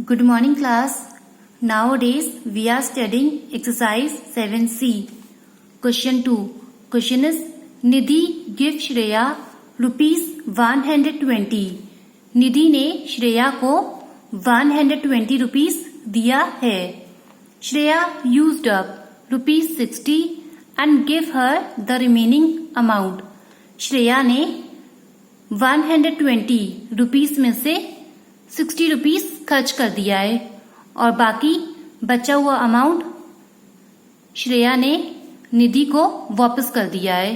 Good morning class. Nowadays we are studying exercise 7C. Question 2. Question is Nidhi give Shreya rupees 120. निधि ने श्रेया को 120 rupees दिया है. Shreya used up rupees 60 and give her the remaining amount. Shreya ने 120 rupees में से 60 rupees खर्च कर दिया है और बाकी बचा हुआ अमाउंट श्रेया ने निधि को वापस कर दिया है.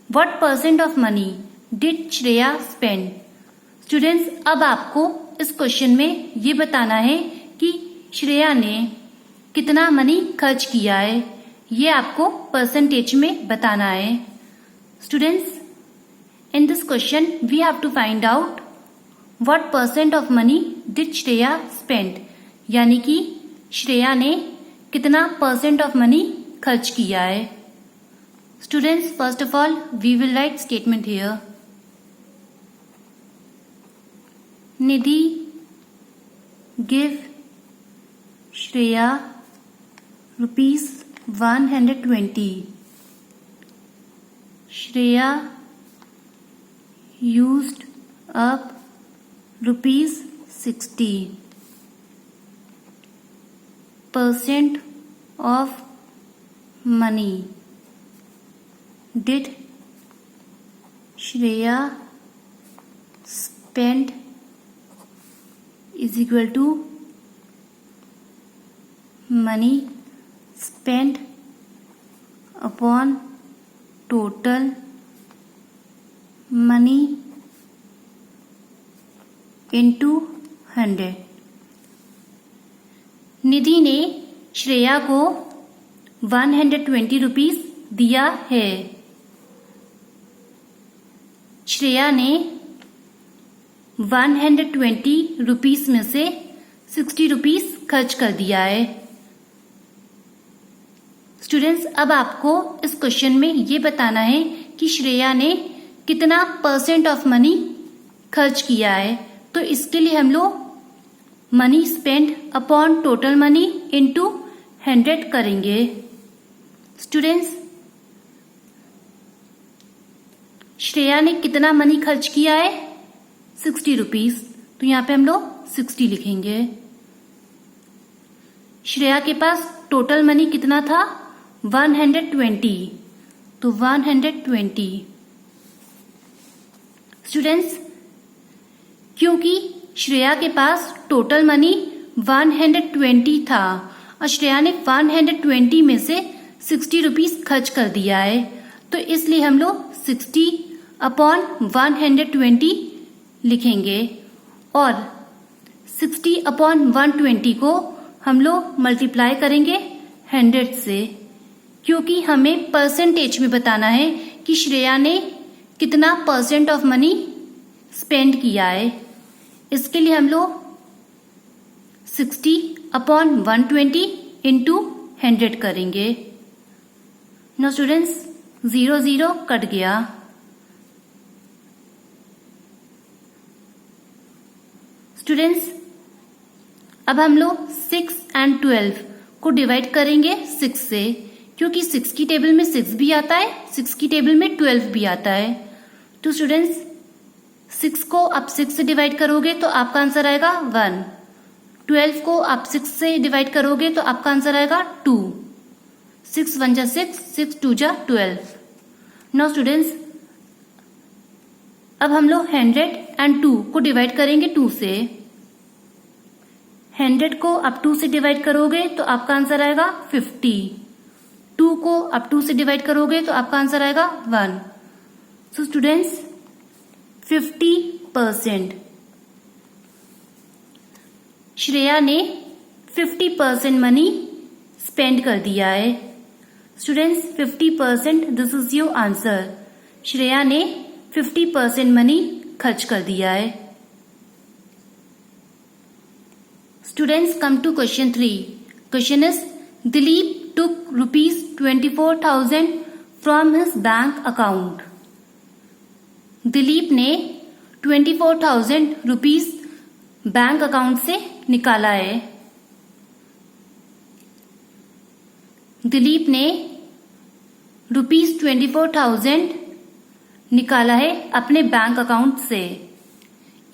What % of money did Shreya spend? Students, अब आपको इस क्वेश्चन में ये बताना है कि श्रेया ने कितना मनी खर्च किया है. ये आपको परसेंटेज में बताना है. Students, in this question we have to find out what % of money did Shreya spend. यानी कि श्रेया ने कितना % ऑफ मनी खर्च किया है. Students, first of all we will write statement here. Nidhi give Shreya rupees 120. Shreya used up rupees 60. % of money did Shreya spend is equal to money spent upon total money into 100. निधि ने श्रेया को 120 rupees दिया है. श्रेया ने 120 rupees में से 60 रुपीस खर्च कर दिया है. स्टूडेंट्स, अब आपको इस क्वेश्चन में ये बताना है कि श्रेया ने कितना % ऑफ मनी खर्च किया है. तो इसके लिए हम लोग money spend upon total money into 100 करेंगे. स्टूडेंट्स, श्रेया ने कितना मनी खर्च किया है? 60 रुपीस. तो यहां पे हम लोग 60 लिखेंगे. श्रेया के पास टोटल मनी कितना था? 120. तो 120. स्टूडेंट्स, क्योंकि श्रेया के पास टोटल मनी 120 था और श्रेया ने 120 में से 60 रुपीस खर्च कर दिया है, तो इसलिए हम लोग 60 अपॉन 120 लिखेंगे और 60 अपॉन 120 को हम लोग मल्टीप्लाई करेंगे 100 से, क्योंकि हमें परसेंटेज में बताना है कि श्रेया ने कितना % ऑफ मनी स्पेंड किया है. इसके लिए हम लोग 60 अपॉन 120 इंटू 100 करेंगे. नो स्टूडेंट्स, 0 0 कट गया. स्टूडेंट्स, अब हम लोग 6 and 12 को डिवाइड करेंगे 6 से, क्योंकि 6 की टेबल में 6 भी आता है, 6 की टेबल में 12 भी आता है. तो स्टूडेंट्स, 6 को आप 6 से डिवाइड करोगे तो आपका आंसर आएगा 1. 12 को आप 6 से डिवाइड करोगे तो आपका आंसर आएगा 2. 6 1 जा 6, 6 2 जा 12. नाउ स्टूडेंट्स, अब हम लोग 100 and 2 को डिवाइड करेंगे 2 से. 100 को आप 2 से डिवाइड करोगे तो आपका आंसर आएगा 50. 2 को आप 2 से डिवाइड करोगे तो आपका आंसर आएगा 1. So students, 50%. श्रेया ने 50% मनी स्पेंड कर दिया है. Students, 50%, this is your answer. Shreya ने 50% मनी खर्च कर दिया है. Students, come to question 3. Question is Dilip took rupees 24,000 from his bank account. Dilip ने 24,000 रुपीस बैंक अकाउंट से निकाला है। दिलीप ने ₹24,000 निकाला है अपने बैंक अकाउंट से।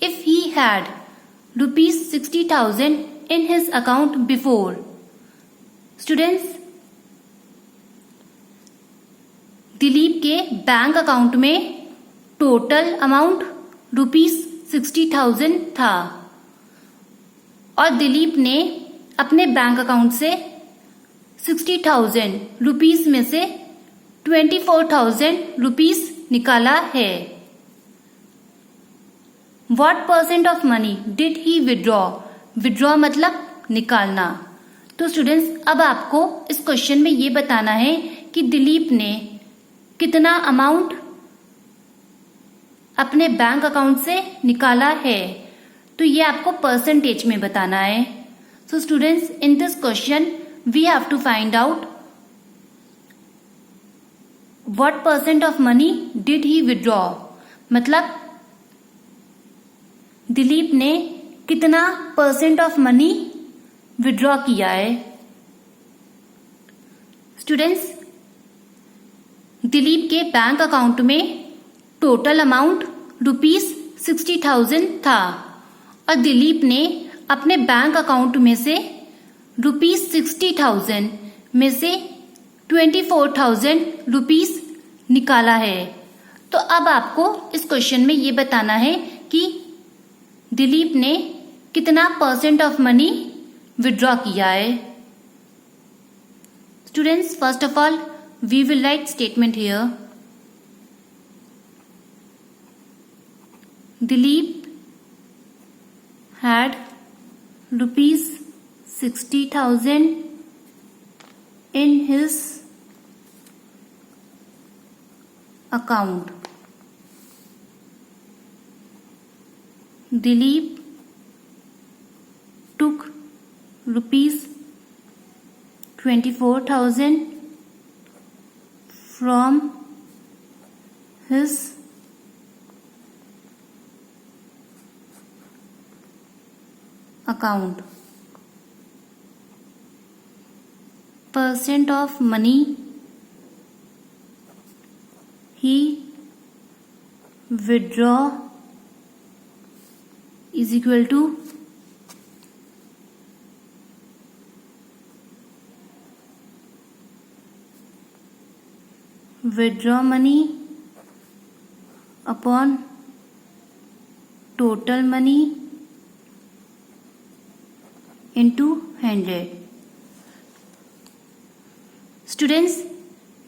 If he had ₹60,000 in his account before. Students, Dilip के बैंक अकाउंट में टोटल अमाउंट ₹60,000 था और दिलीप ने अपने बैंक अकाउंट से ₹60,000 में से ₹24,000 निकाला है। What % of money did he withdraw? Withdraw मतलब निकालना। तो स्टूडेंट्स, अब आपको इस क्वेश्चन में ये बताना है कि दिलीप ने कितना अमाउंट अपने बैंक अकाउंट से निकाला है। तो ये आपको परसेंटेज में बताना है। So students, in this question we have to find out what % of money did he withdraw, मतलब दिलीप ने कितना % ऑफ मनी विड्रॉ किया है। स्टूडेंट्स, दिलीप के बैंक अकाउंट में टोटल अमाउंट ₹60,000 था और दिलीप ने अपने बैंक अकाउंट में से ₹60,000 में से ₹24,000 निकाला है। तो अब आपको इस क्वेश्चन में ये बताना है कि दिलीप ने कितना % ऑफ मनी विड्रॉ किया है। Students, first of all we will write statement here. Dilip had ₹60,000 in his account. Dilip took ₹24,000 from his account. % of money he withdraw is equal to withdraw money upon total money into 100. Students,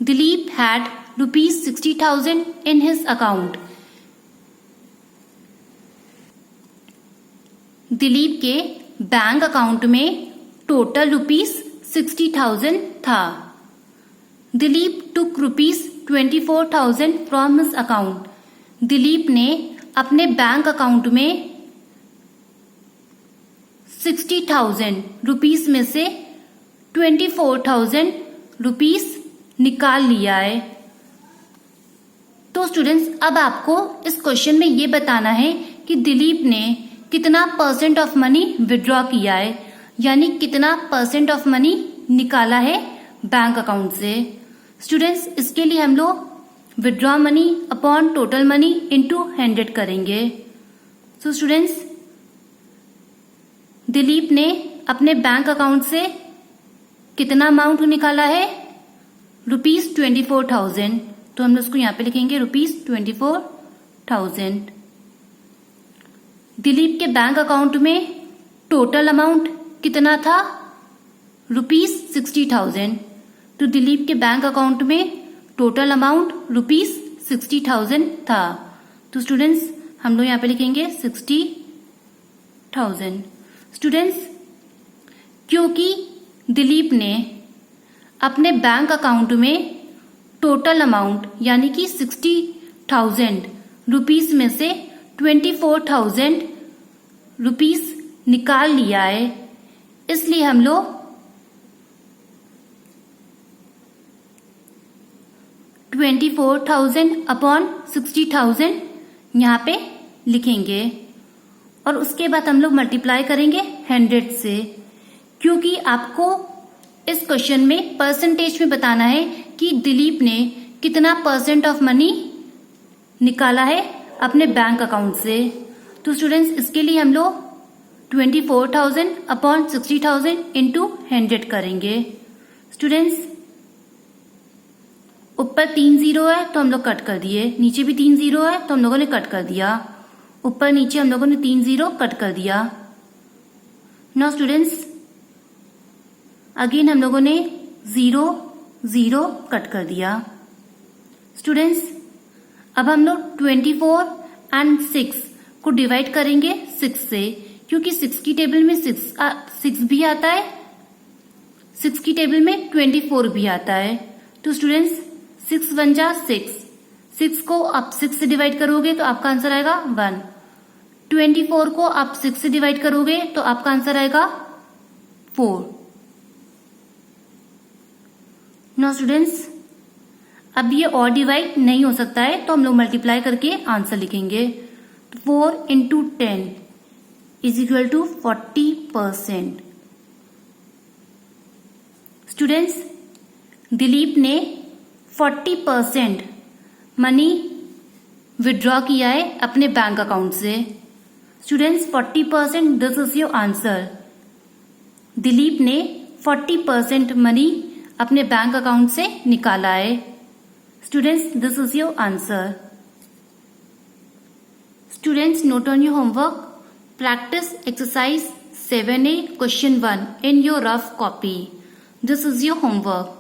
Dilip had ₹60,000 in his account. Dilip के bank account में total ₹60,000 था। दिलीप टुक ₹24,000 from his account. Dilip ने अपने bank account में ₹60,000 में से ₹24,000 निकाल लिया है। तो स्टूडेंट्स, अब आपको इस क्वेश्चन में ये बताना है कि दिलीप ने कितना % ऑफ मनी विड्रॉ किया है, यानी कितना % ऑफ मनी निकाला है बैंक अकाउंट से। स्टूडेंट्स, इसके लिए हम लोग withdraw money upon total money into 100 करेंगे। सो स्टूडेंट्स, दिलीप ने अपने बैंक अकाउंट से कितना अमाउंट निकाला है? ₹24,000। तो हम उसको यहाँ पे लिखेंगे ₹24,000। दिलीप के बैंक अकाउंट में टोटल अमाउंट कितना था? ₹60,000। तो दिलीप के बैंक अकाउंट में टोटल अमाउंट ₹60,000 था। तो स्टूडेंट्स, हम लोग यहाँ पे लिखेंगे 60,000। स्टूडेंट्स, क्योंकि दिलीप ने अपने बैंक अकाउंट में टोटल अमाउंट यानी कि ₹60,000 में से ₹24,000 निकाल लिया है, इसलिए हम लोग $24,000 अपॉन 60,000 यहाँ पे लिखेंगे और उसके बाद हम लोग मल्टीप्लाई करेंगे 100 से, क्योंकि आपको इस क्वेश्चन में परसेंटेज में बताना है कि दिलीप ने कितना % ऑफ मनी निकाला है अपने बैंक अकाउंट से। तो स्टूडेंट्स इसके लिए हम लोग 24,000 अपॉन 60,000 इंटू 100 करेंगे। स्टूडेंट्स ऊपर 3 जीरो है तो हम लोग कट कर दिए, नीचे भी 3 जीरो है तो हम लोगों ने कट कर दिया, ऊपर नीचे हम लोगों ने 3 जीरो कट कर दिया। नाउ स्टूडेंट्स अगेन हम लोगों ने 0 0 कट कर दिया। स्टूडेंट्स अब हम लोग 24 एंड 6 को डिवाइड करेंगे 6 से, क्योंकि 6 की टेबल में 6 भी आता है, 6 की टेबल में 24 भी आता है। तो स्टूडेंट्स 6 1 जा 6 को आप 6 से डिवाइड करोगे तो आपका आंसर आएगा 1। 24 को आप 6 से डिवाइड करोगे तो आपका आंसर आएगा 4। नो स्टूडेंट्स अब ये और डिवाइड नहीं हो सकता है तो हम लोग मल्टीप्लाई करके आंसर लिखेंगे। 4 into 10 is equal to 40%। Students Dilip ने 40% मनी विड्रॉ किया है अपने बैंक अकाउंट से। Students 40% this is your answer. Dilip ने 40% मनी अपने बैंक अकाउंट से निकाला है। Students this is your answer. Students note on your homework. Practice exercise 7A question 1 in your rough copy. This is your homework.